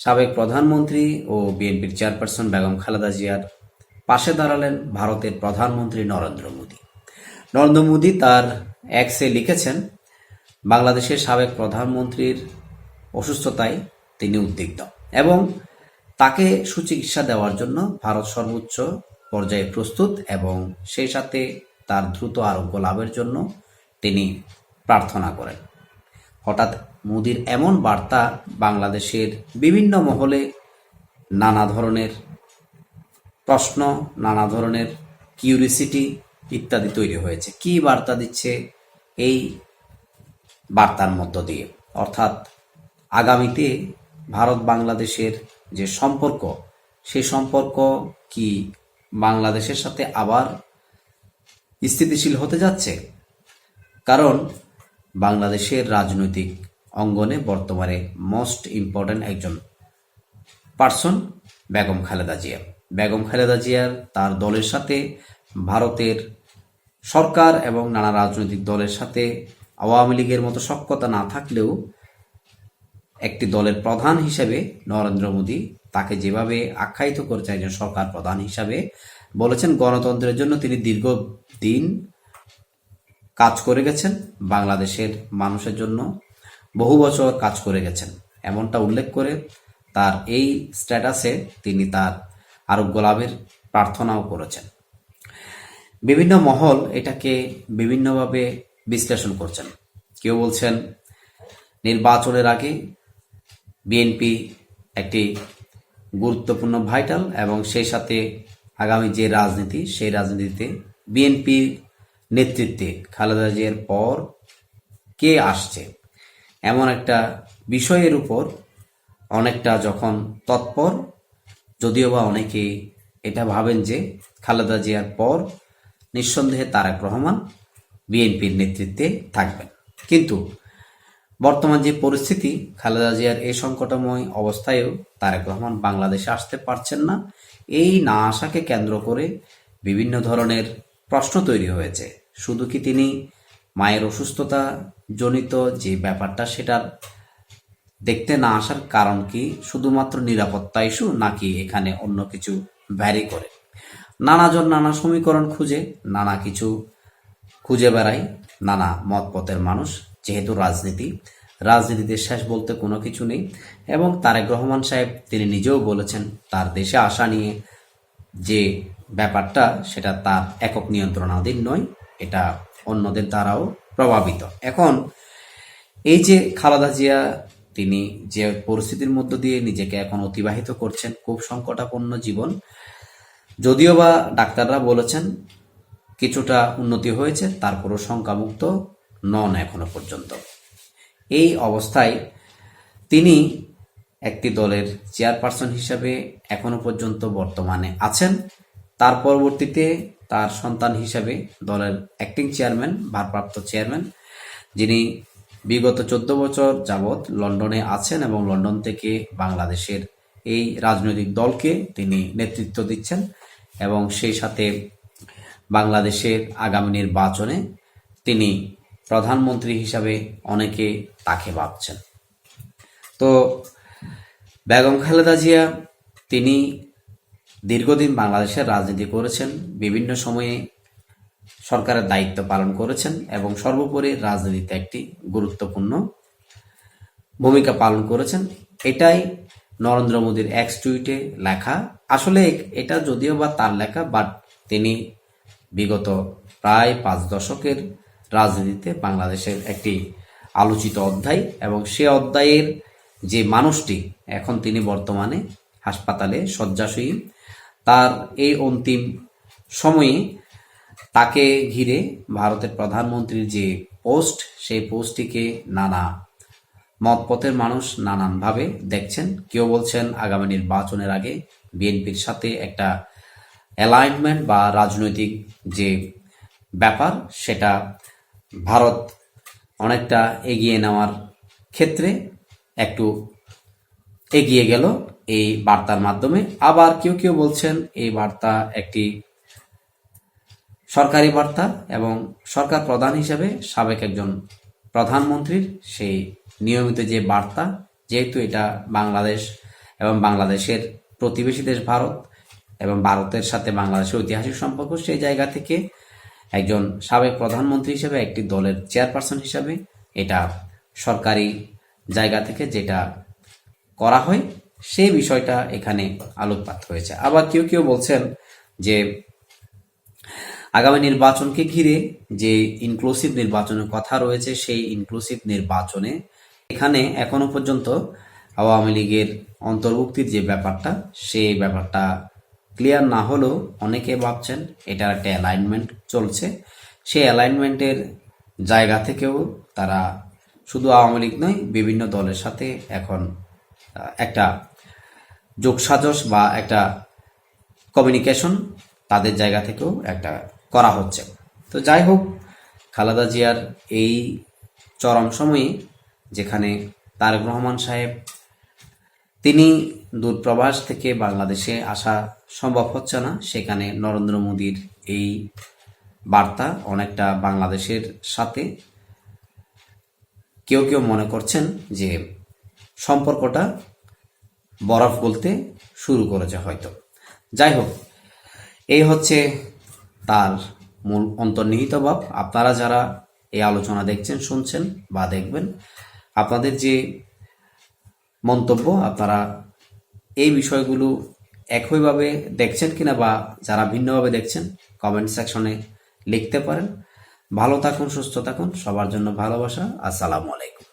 সাবেক প্রধানমন্ত্রী ও বিএনপির চেয়ারপারসন বেগম খালেদা জিয়ার পাশে দাঁড়ালেন ভারতের প্রধানমন্ত্রী নরেন্দ্র মোদী। নরেন্দ্র মোদী তার এক্সে লিখেছেন, বাংলাদেশের সাবেক প্রধানমন্ত্রীর অসুস্থতায় তিনি উদ্বিগ্ন এবং তাকে সুচিকিৎসা দেওয়ার জন্য ভারত সর্বোচ্চ পর্যায়ে প্রস্তুত এবং সেই সাথে তার দ্রুত আরোগ্য লাভের জন্য তিনি প্রার্থনা করেন। হঠাৎ মোদির এমন বার্তা বাংলাদেশের বিভিন্ন মহলে নানা ধরনের প্রশ্ন, নানা ধরনের কিউরিসিটি ইত্যাদি তৈরি হয়েছে। কি বার্তা দিচ্ছে এই বার্তার মধ্য দিয়ে? অর্থাৎ আগামীতে ভারত বাংলাদেশের যে সম্পর্ক, সেই সম্পর্ক কি বাংলাদেশের সাথে আবার স্থিতিশীল হতে যাচ্ছে? কারণ বাংলাদেশের রাজনৈতিক অঙ্গনে বর্তমানে মোস্ট ইম্পর্ট্যান্ট একজন পার্সন বেগম খালেদা জিয়া। বেগম খালেদা জিয়ার তার দলের সাথে ভারতের সরকার এবং নানা রাজনৈতিক দলের সাথে আওয়ামী লীগের মতো সখ্যতা না থাকলেও একটি দলের প্রধান হিসেবে নরেন্দ্র মোদী তাকে যেভাবে আখ্যায়িত করেছেন একজন সরকার প্রধান হিসাবে, বলেছেন গণতন্ত্রের জন্য তিনি দীর্ঘদিন কাজ করে গেছেন, বাংলাদেশের মানুষের জন্য বহু বছর কাজ করে গেছেন, এমনটা উল্লেখ করে তার এই স্ট্যাটাসে তিনি তার আরোগ্য লাভের প্রার্থনাও করেছেন। বিভিন্ন মহল এটাকে বিভিন্নভাবে বিশ্লেষণ করছেন। কেউ বলছেন নির্বাচনের আগে বিএনপি একটি গুরুত্বপূর্ণ ভাইটাল এবং সেই সাথে আগামী যে রাজনীতি, সেই রাজনীতিতে বিএনপির নেতৃত্বে খালেদা জিয়ার পর কে আসছে এমন একটা বিষয়ের উপর অনেকটা যখন তৎপর, যদিও বা অনেকে এটা ভাবেন যে খালেদা জিয়ার পর নিঃসন্দেহে তারেক রহমান বিএনপির নেতৃত্বে থাকবেন। কিন্তু বর্তমান যে পরিস্থিতি, খালেদা জিয়ার এই সংকটময় অবস্থায়ও তারেক রহমান বাংলাদেশে আসতে পারছেন না। এই না আসাকে কেন্দ্র করে বিভিন্ন ধরনের প্রশ্ন তৈরি হয়েছে। শুধু কি তিনি মায়ের অসুস্থতা জনিত যে ব্যাপারটা, সেটা দেখতে না আসার কারণ কি শুধুমাত্র নিরাপত্তা ইস্যু, নাকি এখানে অন্য কিছু ভ্যারি করে? নানাজন নানা সমীকরণ খুঁজে নানা কিছু খুঁজে বেড়ায় নানা মতপথের মানুষ। যেহেতু রাজনীতিতে শেষ বলতে কোনো কিছু নেই এবং তারেক রহমান সাহেব তিনি নিজেও বলেছেন তার দেশে আসা নিয়ে যে ব্যাপারটা, সেটা তার একক নিয়ন্ত্রণাধীন নয়, এটা অন্যদের দ্বারাও প্রভাবিত। এখন এই যে খালেদা জিয়া তিনি যে পরিস্থিতির মধ্য দিয়ে নিজেকে এখন অতিবাহিত করছেন, খুব সংকটাপন্ন জীবন, যদিও বা ডাক্তাররা বলেছেন কিছুটা উন্নতি হয়েছে, তারপরও শঙ্কামুক্ত নন এখনো পর্যন্ত। এই অবস্থায় তিনি একটি দলের চেয়ারপারসন হিসাবে এখনো পর্যন্ত বর্তমানে আছেন। তার পরবর্তীতে তার সন্তান হিসাবে দলের অ্যাক্টিং চেয়ারম্যান, ভারপ্রাপ্ত চেয়ারম্যান, যিনি বিগত 14 বছর যাবৎ লন্ডনে আছেন এবং লন্ডন থেকে বাংলাদেশের এই রাজনৈতিক দলকে তিনি নেতৃত্ব দিচ্ছেন এবং সেই সাথে বাংলাদেশের আগামী নির্বাচনে তিনি প্রধানমন্ত্রী হিসাবে অনেকে তাকে ভাবছেন। তো বেগম খালেদা জিয়া তিনি দীর্ঘদিন বাংলাদেশের রাজনীতি করেছেন, বিভিন্ন সময়ে সরকারের দায়িত্ব পালন করেছেন এবং সর্বোপরি রাজনীতিতে একটি গুরুত্বপূর্ণ ভূমিকা পালন করেছেন। এটাই নরেন্দ্র মোদীর এক্স টুইটে লেখা। আসলে এটা যদিও বা তার লেখা, বাট তিনি বিগত প্রায় 5 দশকের রাজনীতিতে বাংলাদেশের একটি আলোচিত অধ্যায় এবং সে অধ্যায়ের যে মানুষটি এখন তিনি বর্তমানে হাসপাতালে শয্যাশয়ী, তার এই অন্তিম সময়ে তাকে ঘিরে ভারতের প্রধানমন্ত্রীর যে পোস্ট, সেই পোস্টটিকে নানা মতপথের মানুষ নানানভাবে দেখছেন। কেউ বলছেন আগামী নির্বাচনের আগে বিএনপির সাথে একটা অ্যালাইনমেন্ট বা রাজনৈতিক যে ব্যাপার, সেটা ভারত অনেকটা এগিয়ে নেওয়ার ক্ষেত্রে একটু এগিয়ে গেল এই বার্তার মাধ্যমে। আবার কেউ কেউ বলছেন এই বার্তা একটি সরকারি বার্তা এবং সরকার প্রধান হিসেবে সাবেক একজন প্রধানমন্ত্রীর সেই নিয়মিত যে বার্তা, যেহেতু এটা বাংলাদেশ এবং বাংলাদেশের প্রতিবেশী দেশ ভারত এবং ভারতের সাথে বাংলাদেশের ঐতিহাসিক সম্পর্ক, সেই জায়গা থেকে একজন সাবেক প্রধানমন্ত্রী হিসেবে, একটি দলের চেয়ারপারসন হিসেবে এটা সরকারি জায়গা থেকে যেটা করা হয় সেই বিষয়টা এখানে আলোকপাত হয়েছে। আবার কেউ কেউ বলছেন যে আগামী নির্বাচনকে ঘিরে যে ইনক্লুসিভ নির্বাচনের কথা রয়েছে, সেই ইনক্লুসিভ নির্বাচনে এখানে এখনো পর্যন্ত আওয়ামী লীগের অন্তর্ভুক্তির যে ব্যাপারটা, সেই ব্যাপারটা ক্লিয়ার না হলেও অনেকে ভাবছেন এটার একটা অ্যালাইনমেন্ট চলছে। সেই অ্যালাইনমেন্টের জায়গা থেকেও তারা শুধু আওয়ামী লীগ নয়, বিভিন্ন দলের সাথে এখন একটা যোগসাজশ বা একটা কমিউনিকেশন তাদের জায়গা থেকেও একটা করা হচ্ছে। তো যাই হোক, খালেদা জিয়ার এই চরম সময়ে যেখানে তারেক রহমান সাহেব তিনি দূরপ্রবাস থেকে বাংলাদেশে আসা সম্ভব হচ্ছে না, সেখানে নরেন্দ্র মোদীর এই বার্তা অনেকটা বাংলাদেশের সাথে কেউ কেউ মনে করছেন যে সম্পর্কটা বরফ গলতে শুরু করেছে হয়তো। যাই হোক, এই হচ্ছে তার মূল অন্তর্নিহিত ভাব। আপনারা যারা এই আলোচনা দেখছেন, শুনছেন বা দেখবেন, আপনাদের যে মন্তব্য, আপনারা এই বিষয়গুলো একইভাবে দেখছেন কিনা বা যারা ভিন্নভাবে দেখছেন কমেন্ট সেকশনে লিখতে পারেন। ভালো থাকুন, সুস্থ থাকুন, সবার জন্য ভালোবাসা। আসসালামু আলাইকুম।